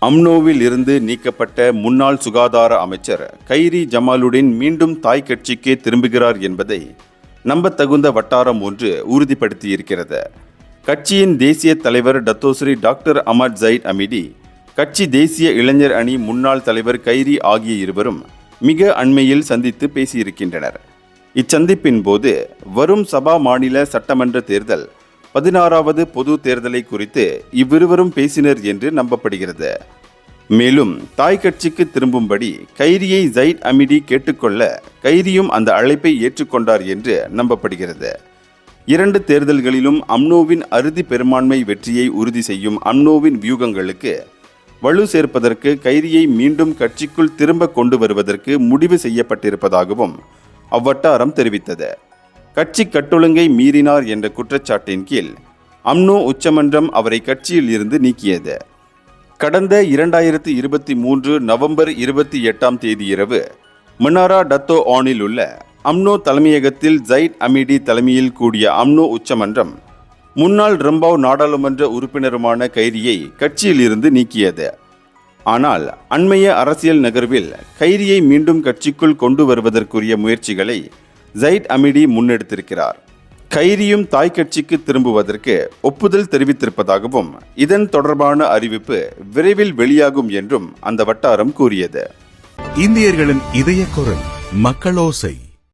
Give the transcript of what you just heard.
அம்னோவில் இருந்து நீக்கப்பட்ட முன்னாள் சுகாதார அமைச்சர் கைரி ஜமாலுடன் மீண்டும் தாய் கட்சிக்கே திரும்புகிறார் என்பதை நம்பத்தகுந்த வட்டாரம் ஒன்று உறுதிப்படுத்தியிருக்கிறது. கட்சியின் தேசிய தலைவர் டத்தோஸ்ரீ டாக்டர் அமட் ஜயிட் அமிடி, கட்சி தேசிய இளைஞர் அணி முன்னாள் தலைவர் கைரி ஆகிய இருவரும் மிக அண்மையில் சந்தித்து பேசியிருக்கின்றனர். இச்சந்திப்பின் போது வரும் சபா மாநில சட்டமன்ற தேர்தல் 16வது பொது தேர்தலை குறித்து இவ்விருவரும் பேசினர் என்று நம்பப்படுகிறது. மேலும் தாய் கட்சிக்கு திரும்பும்படி கைரியை ஜயிட் அமிடி கேட்டுக்கொள்ள கைரியும் அந்த அழைப்பை ஏற்றுக்கொண்டார் என்று நம்பப்படுகிறது. 2 தேர்தல்களிலும் அம்னோவின் அறுதி பெரும்பான்மை வெற்றியை உறுதி செய்யும் அம்னோவின் வியூகங்களுக்கு வலு சேர்ப்பதற்கு கைரியை மீண்டும் கட்சிக்குள் திரும்ப கொண்டு வருவதற்கு முடிவு செய்யப்பட்டிருப்பதாகவும் அவ்வட்டாரம் தெரிவித்தது. கட்சி கட்டொழுங்கை மீறினார் என்ற குற்றச்சாட்டின் கீழ் அம்னோ உச்சமன்றம் அவரை கட்சியில் இருந்து நீக்கியது. கடந்த 2023 நவம்பர் 28ஆம் தேதி இரவு மனாரா டத்தோ ஆனில் உள்ள அம்னோ தலைமையகத்தில் ஜயிட் அமிடி தலைமையில் கூடிய அம்னோ உச்சமன்றம் முன்னாள் ரம்பாவ் நாடாளுமன்ற உறுப்பினருமான கைரியை கட்சியில் இருந்து நீக்கியது. ஆனால் அண்மைய அரசியல் நகர்வில் கைரியை மீண்டும் கட்சிக்குள் கொண்டு வருவதற்குரிய முயற்சிகளை ஜயிட் அமிடி முன்னெடுத்திருக்கிறார். கைரியும் தாய் கட்சிக்கு திரும்புவதற்கு ஒப்புதல் தெரிவித்திருப்பதாகவும் இதன் தொடர்பான அறிவிப்பு விரைவில் வெளியாகும் என்றும் அந்த வட்டாரம் கூறியது. இந்தியர்களின் இதய குரல் மக்களோசை.